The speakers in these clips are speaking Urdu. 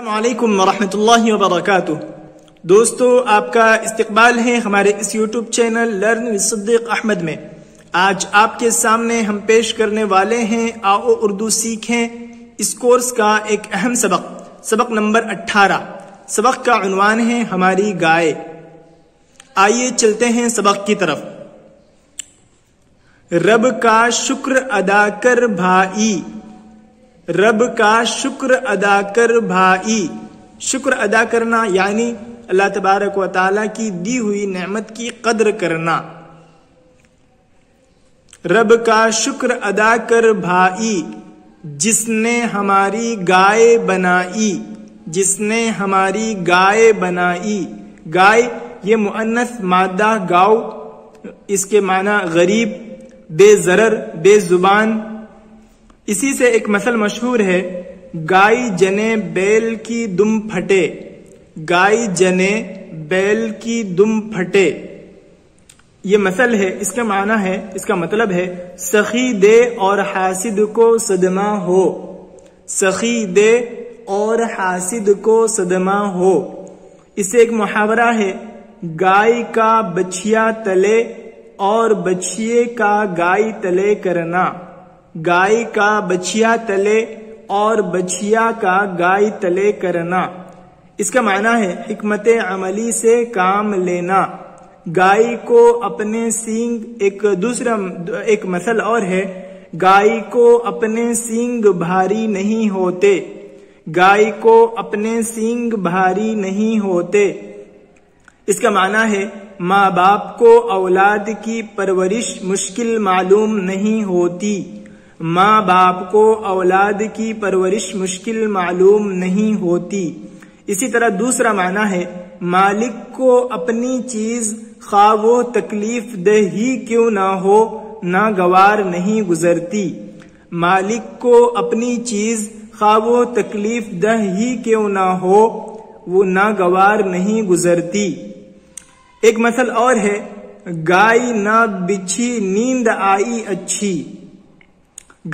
السلام علیکم ورحمۃ اللہ وبرکاتہ۔ دوستو، آپ کا استقبال ہے ہمارے اس یوٹیوب چینل لرن ود صدیق احمد میں۔ آج آپ کے سامنے ہم پیش کرنے والے ہیں آؤ اردو سیکھیں اس کورس کا ایک اہم سبق نمبر 18۔ سبق کا عنوان ہے ہماری گائے۔ آئیے چلتے ہیں سبق کی طرف۔ رب کا شکر ادا کر بھائی، رب کا شکر ادا کر بھائی۔ شکر ادا کرنا یعنی اللہ تبارک و تعالیٰ کی دی ہوئی نعمت کی قدر کرنا۔ رب کا شکر ادا کر بھائی، جس نے ہماری گائے بنائی، جس نے ہماری گائے بنائی۔ گائے یہ مؤنث مادہ گاؤ، اس کے معنی غریب، بے ضرر، بے زبان۔ اسی سے ایک مثل مشہور ہے، گائے جنے بیل کی دم پھٹے، گائے جنے بیل کی دم پھٹے۔ یہ مثل ہے، اس کا معنی ہے، اس کا مطلب ہے سخی دے اور حاسد کو صدمہ ہو، سخی دے اور حاسد کو صدمہ ہو۔ اس سے ایک محاورہ ہے، گائے کا بچھیا تلے اور بچھیے کا گائے تلے کرنا، گائے کا بچھیا تلے اور بچھیا کا گائے تلے کرنا۔ اس کا معنی ہے حکمت عملی سے کام لینا۔ گائے کو اپنے سینگ، ایک مثل اور ہے، گائے کو اپنے سینگ بھاری نہیں ہوتے، گائے کو اپنے سینگ بھاری نہیں ہوتے۔ اس کا معنی ہے ماں باپ کو اولاد کی پرورش مشکل معلوم نہیں ہوتی، ماں باپ کو اولاد کی پرورش مشکل معلوم نہیں ہوتی۔ اسی طرح دوسرا معنی ہے مالک کو اپنی چیز خواہ وہ تکلیف دہ ہی کیوں نہ ہو ناگوار نہیں گزرتی، مالک کو اپنی چیز خواہ وہ تکلیف دہ ہی کیوں نہ ہو وہ ناگوار نہیں گزرتی۔ ایک مثل اور ہے، گائے نہ بچھی نیند آئی اچھی،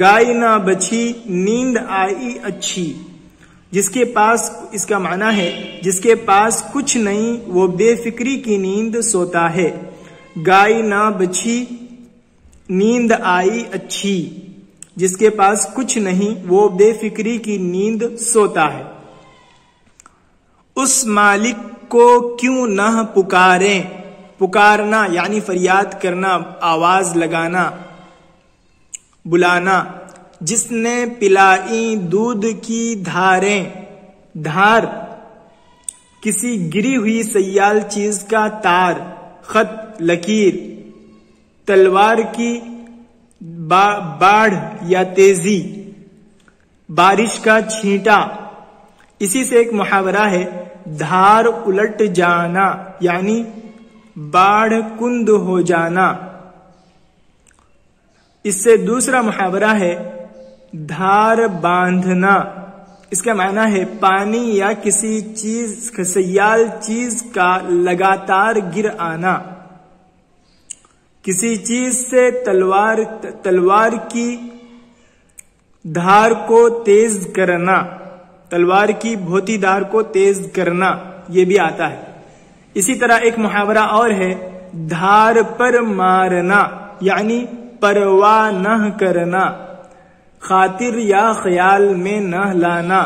گائے نہ بچھی نیند آئی اچھی۔ جس کے پاس، اس کا معنی ہے جس کے پاس کچھ نہیں وہ بے فکری کی نیند سوتا ہے، گائے نہ بچھی نیند آئی اچھی۔ جس کے پاس کچھ نہیں وہ بے فکری کی نیند سوتا ہے۔ اس مالک کو کیوں نہ پکاریں، پکارنا یعنی فریاد کرنا، آواز لگانا، بلانا۔ جس نے پلائی دودھ کی دھاریں، دھار کسی گری ہوئی سیال چیز کا تار، خط، لکیر۔ تلوار کی باڑھ یا تیزی، بارش کا چھینٹا۔ اسی سے ایک محاورہ ہے، دھار الٹ جانا یعنی باڑھ کند ہو جانا۔ اس سے دوسرا محاورہ ہے دھار باندھنا۔ اس کا معنی ہے پانی یا کسی چیز، سیال چیز کا لگاتار گر آنا۔ کسی چیز سے تلوار کی دھار کو تیز کرنا، تلوار کی بھوتی دھار کو تیز کرنا، یہ بھی آتا ہے۔ اسی طرح ایک محاورہ اور ہے، دھار پر مارنا یعنی پرواہ نہ کرنا، خاطر یا خیال میں نہ لانا۔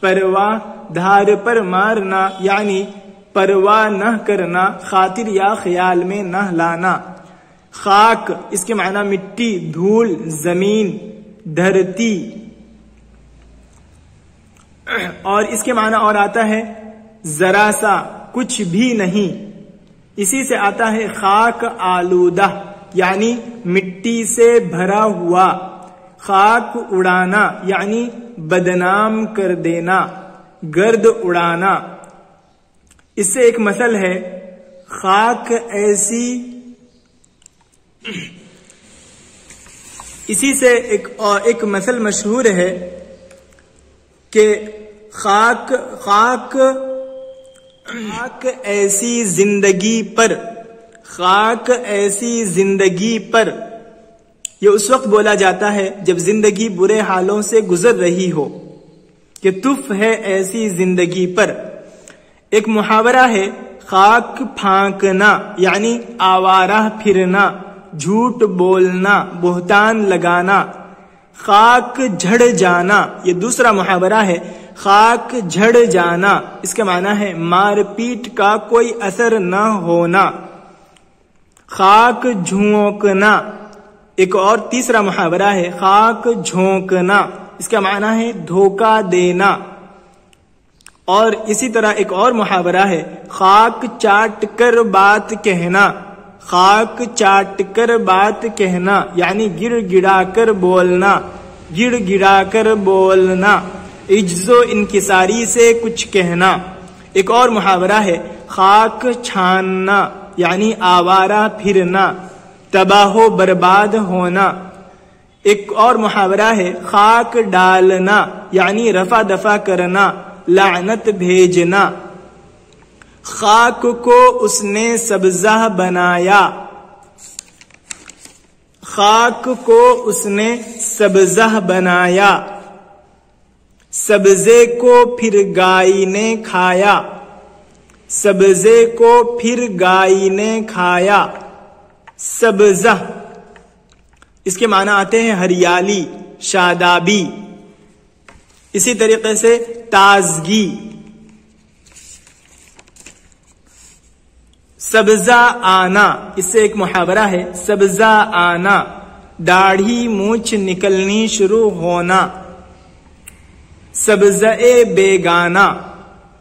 پرواہ، دھار پر مارنا یعنی پرواہ نہ کرنا، خاطر یا خیال میں نہ لانا۔ خاک، اس کے معنی مٹی، دھول، زمین، دھرتی۔ اور اس کے معنی اور آتا ہے ذرا سا، کچھ بھی نہیں۔ اسی سے آتا ہے خاک آلودہ یعنی مٹی سے بھرا ہوا، خاک اڑانا یعنی بدنام کر دینا، گرد اڑانا۔ اس سے ایک مثل ہے، خاک ایسی، اسی سے ایک مثل مشہور ہے کہ خاک ایسی زندگی پر، خاک ایسی زندگی پر۔ یہ اس وقت بولا جاتا ہے جب زندگی برے حالوں سے گزر رہی ہو۔ کہ تف ہے ایسی زندگی پر۔ ایک محاورہ ہے خاک پھانکنا یعنی آوارہ پھرنا، جھوٹ بولنا، بہتان لگانا۔ خاک جھڑ جانا یہ دوسرا محاورہ ہے، خاک جھڑ جانا اس کا معنی ہے مار پیٹ کا کوئی اثر نہ ہونا۔ خاک جھونکنا ایک اور تیسرا محاورہ ہے، خاک جھونکنا اس کا معنی ہے دھوکہ دینا۔ اور اسی طرح ایک اور محاورہ ہے خاک چاٹ کر بات کہنا، خاک چاٹ کر بات کہنا یعنی گڑ گڑا کر بولنا، گڑ گڑا کر بولنا، عجز و انکساری سے کچھ کہنا۔ ایک اور محاورہ ہے خاک چھاننا یعنی آوارہ پھرنا، تباہ و برباد ہونا۔ ایک اور محاورہ ہے خاک ڈالنا یعنی رفع دفع کرنا، لعنت بھیجنا۔ خاک کو اس نے سبزہ بنایا، خاک کو اس نے سبزہ بنایا، سبزے کو پھر گائے نے کھایا، سبزے کو پھر گائے نے کھایا۔ سبزہ اس کے معنی آتے ہیں ہریالی، شادابی، اسی طریقے سے تازگی۔ سبزہ آنا اس سے ایک محاورہ ہے، سبزہ آنا، داڑھی مونچھ نکلنی شروع ہونا۔ سبزہ بیگانہ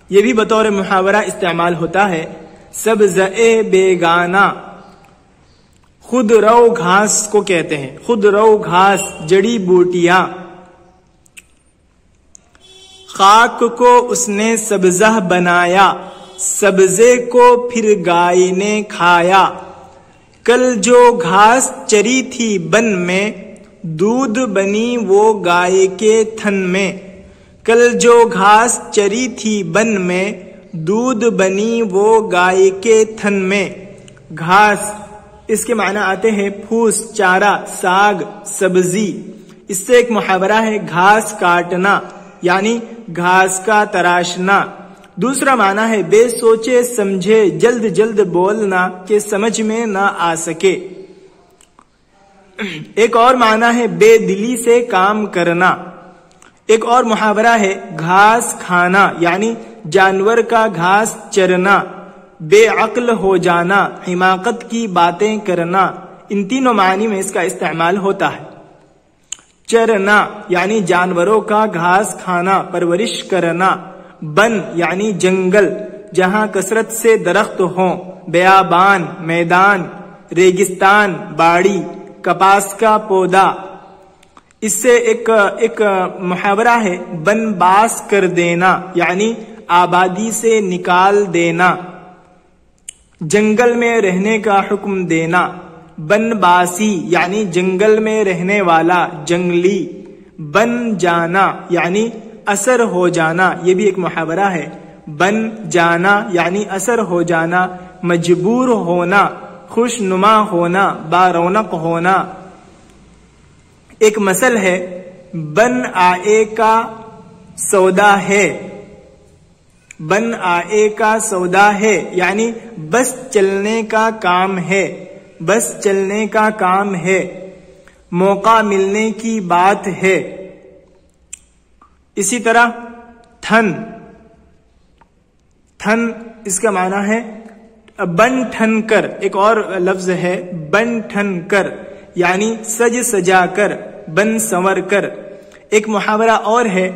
یہ بھی بطور محاورہ استعمال ہوتا ہے، سبزہ بیگانہ۔ خود رو گھاس کو کہتے ہیں، خود رو گھاس، جڑی بوٹیاں۔ خاک کو اس نے سبزہ بنایا، سبزے کو پھر گائے نے کھایا۔ کل جو گھاس چری تھی بن میں، دودھ بنی وہ گائے کے تھن میں۔ کل جو گھاس چری تھی بن میں، دودھ بنی وہ گائے کے تھن میں۔ گھاس اس کے معنی آتے ہیں پھوس، چارہ، ساگ، سبزی۔ اس سے ایک محاورہ ہے گھاس کاٹنا یعنی گھاس کا تراشنا۔ دوسرا معنی ہے بے سوچے سمجھے جلد جلد بولنا کہ سمجھ میں نہ آ سکے۔ ایک اور معنی ہے بے دلی سے کام کرنا۔ ایک اور محاورہ ہے گھاس کھانا یعنی جانور کا گھاس چرنا، بے عقل ہو جانا، حماقت کی باتیں کرنا۔ ان تینوں معنی میں اس کا استعمال ہوتا ہے۔ چرنا یعنی جانوروں کا گھاس کھانا، پرورش کرنا۔ بن یعنی جنگل جہاں کثرت سے درخت ہوں، بیابان میدان، ریگستان باڑی، کپاس کا پودا۔ اس سے ایک محاورہ ہے بن باس کر دینا یعنی آبادی سے نکال دینا، جنگل میں رہنے کا حکم دینا۔ بن باسی یعنی جنگل میں رہنے والا، جنگلی۔ بن جانا یعنی اثر ہو جانا، یہ بھی ایک محاورہ ہے۔ بن جانا یعنی اثر ہو جانا، مجبور ہونا، خوش نما ہونا، بارونق ہونا۔ ایک مثل ہے بن آئے کا سودا ہے، بن آئے کا سودا ہے یعنی بس چلنے کا کام ہے، بس چلنے کا کام ہے، موقع ملنے کی بات ہے۔ اسی طرح تھن، تھن اس کا معنی ہے بن ٹھن کر۔ ایک اور لفظ ہے بن ٹھن کر یعنی سج سجا کر، بن سنور کر۔ ایک محاورہ اور ہے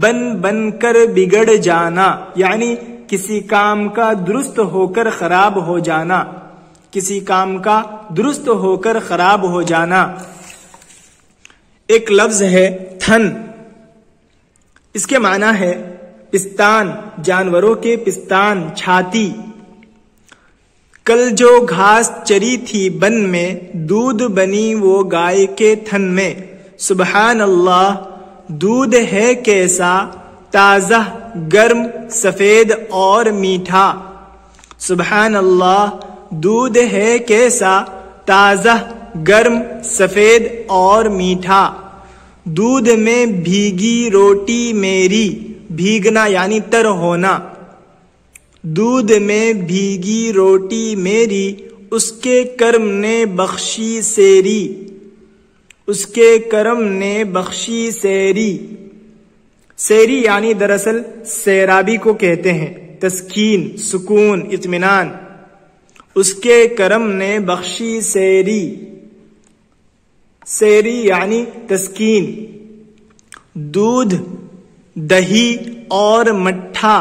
بن بن کر بگڑ جانا یعنی کسی کام کا درست ہو کر خراب ہو جانا، کسی کام کا درست ہو کر خراب ہو جانا۔ ایک لفظ ہے تھن، اس کے معنی ہے پستان، جانوروں کے پستان، چھاتی۔ کل جو گھاس چری تھی بن میں، دودھ بنی وہ گائے کے تھن میں۔ سبحان اللہ، دودھ ہے کیسا تازہ، گرم، سفید اور میٹھا۔ سبحان اللہ، دودھ ہے کیسا تازہ، گرم، سفید اور میٹھا۔ دودھ میں بھیگی روٹی میری، بھیگنا یعنی تر ہونا، دودھ میں بھیگی روٹی میری، اس کے کرم نے بخشی سیری، اس کے کرم نے بخشی سیری۔ سیری یعنی دراصل سیرابی کو کہتے ہیں، تسکین، سکون، اطمینان۔ اس کے کرم نے بخشی سیری، سیری یعنی تسکین۔ دودھ، دہی اور مٹھا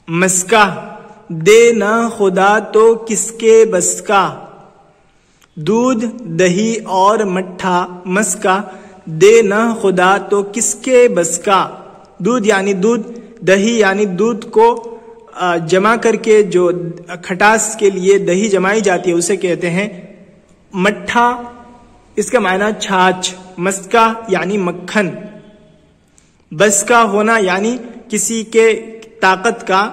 مسکا، دے نہ خدا تو کس کے بس کا۔ دودھ، دہی اور مٹھا مسکا، دے نہ خدا تو کس کے بس کا۔ دودھ یعنی دودھ، دہی یعنی دودھ کو جمع کر کے جو کھٹاس کے لیے دہی جمائی جاتی ہے اسے کہتے ہیں۔ مٹھا اس کا معنی چھاچھ، مسکا یعنی مکھن، بس کا ہونا یعنی کسی کے طاقت کا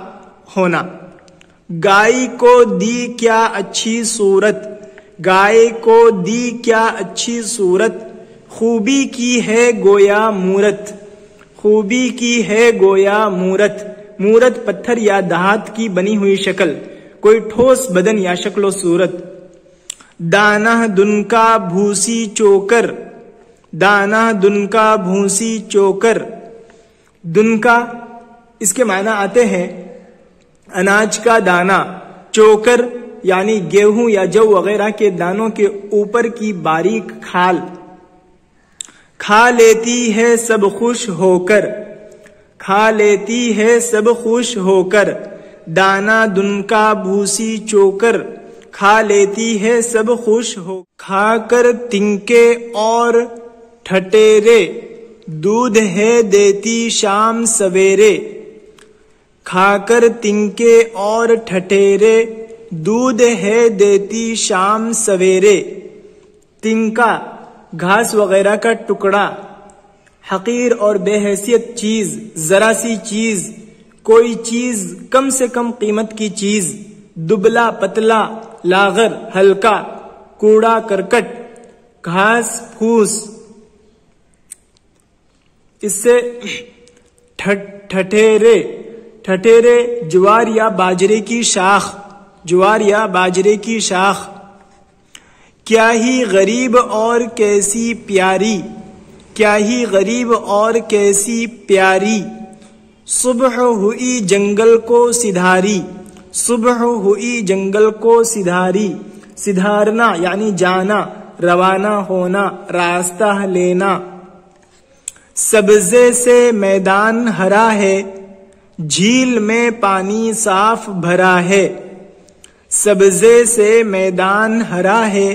ہونا۔ گائے کو دی کیا اچھی صورت، گائے کو دی کیا اچھی صورت، خوبی کی ہے گویا مورت، خوبی کی ہے گویا مورت۔ مورت پتھر یا دھات کی بنی ہوئی شکل، کوئی ٹھوس بدن یا شکل و صورت۔ دانہ دن کا بھوسی چوکر، دانہ دن کا بھوسی چوکر۔ دن کا اس کے معنی آتے ہیں اناج کا دانہ، چوکر یعنی گیہوں یا جو وغیرہ کے دانوں کے اوپر کی باریک کھال۔ کھا لیتی ہے سب خوش ہو کر، کھا لیتی ہے سب خوش ہو کر۔ دانہ دن کا بھوسی چوکر، کھا لیتی ہے سب خوش ہو۔ کھا کر تنکے اور ٹھٹیرے، دودھ ہے دیتی شام سویرے۔ کھا کر تنکے اور ٹھٹیرے، دودھ ہے دیتی شام سویرے۔ تنکا گھاس وغیرہ کا ٹکڑا، حقیر اور بے حیثیت چیز، ذرا سی چیز، کوئی چیز کم سے کم قیمت کی چیز۔ دبلا پتلا، لاغر ہلکا، کوڑا کرکٹ، گھاس پھوس۔ اس سے ٹھٹیرے، ٹھٹیرے جوار یا باجرے کی شاخ، جوار یا باجرے کی شاخ۔ کیا ہی غریب اور کیسی پیاری، کیا ہی غریب اور کیسی پیاری۔ صبح ہوئی جنگل کو سدھاری، صبح ہوئی جنگل کو سدھاری۔ سدھارنا یعنی جانا، روانہ ہونا، راستہ لینا۔ سبزے سے میدان ہرا ہے، جھیل میں پانی صاف بھرا ہے۔ سبزے سے میدان ہرا ہے،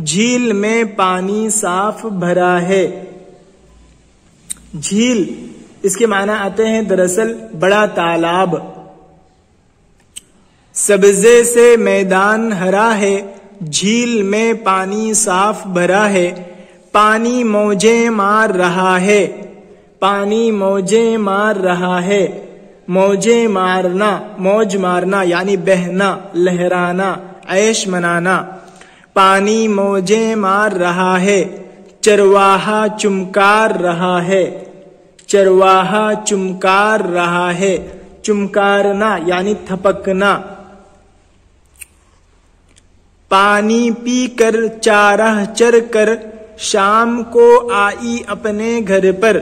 جھیل میں پانی صاف بھرا ہے۔ جھیل اس کے معنی آتے ہیں دراصل بڑا تالاب۔ سبزے سے میدان ہرا ہے، جھیل میں پانی صاف بھرا ہے۔ پانی موجیں مار رہا ہے، پانی موجیں مار رہا ہے۔ موجیں مارنا، موج مارنا یعنی بہنا، لہرانا، عیش منانا۔ پانی موجیں مار رہا ہے، چرواہا چمکار رہا ہے، چرواہا چمکار رہا ہے۔ چمکارنا یعنی تھپکنا۔ پانی پی کر چارہ چر کر، شام کو آئی اپنے گھر پر۔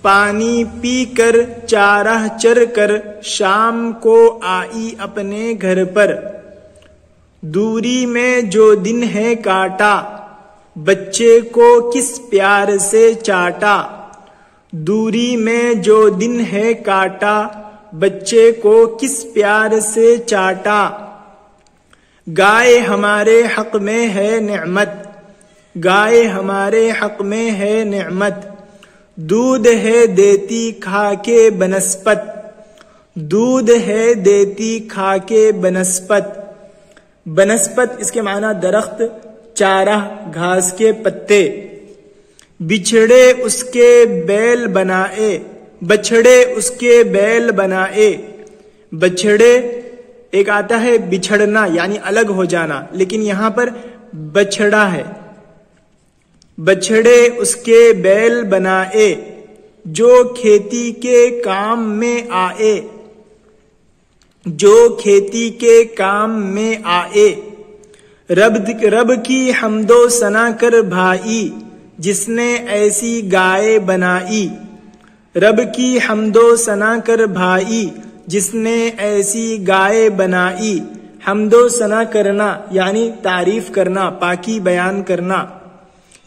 پانی پی کر چارہ چر کر، شام کو آئی اپنے گھر پر۔ دوری میں جو دن ہے کاٹا، بچے کو کس پیار سے چاٹا۔ دوری میں جو دن ہے کاٹا، بچے کو کس پیار سے چاٹا۔ گائے ہمارے حق میں ہے نعمت، گائے ہمارے حق میں ہے نعمت۔ دودھ ہے دیتی کھا کے بنسپت، دودھ ہے دیتی کھا کے بنسپت۔ بنسپت اس کے معنی درخت، چارہ گھاس کے پتے۔ بچھڑے اس کے بیل بنائے، بچھڑے اس کے بیل بنائے۔ بچھڑے ایک آتا ہے بچھڑنا یعنی الگ ہو جانا، لیکن یہاں پر بچھڑا ہے۔ بچھڑے اس کے بیل بنائے جو کھیتی کے کام میں آئے، جو کھیتی کے کام میں آئے۔ رب کی حمد و ثنا کر بھائی جس نے ایسی گائے بنائی، رب کی حمد و ثنا کر بھائی جس نے ایسی گائے بنائی۔ حمد و ثنا کرنا یعنی تعریف کرنا، پاکی بیان کرنا۔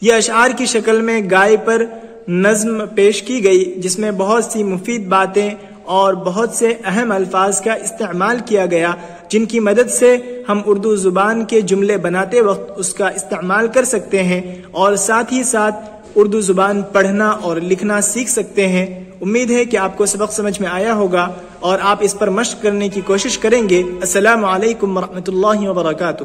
یہ اشعار کی شکل میں گائے پر نظم پیش کی گئی جس میں بہت سی مفید باتیں اور بہت سے اہم الفاظ کا استعمال کیا گیا، جن کی مدد سے ہم اردو زبان کے جملے بناتے وقت اس کا استعمال کر سکتے ہیں اور ساتھ ہی ساتھ اردو زبان پڑھنا اور لکھنا سیکھ سکتے ہیں۔ امید ہے کہ آپ کو سبق سمجھ میں آیا ہوگا اور آپ اس پر مشق کرنے کی کوشش کریں گے۔ السلام علیکم ورحمۃ اللہ وبرکاتہ۔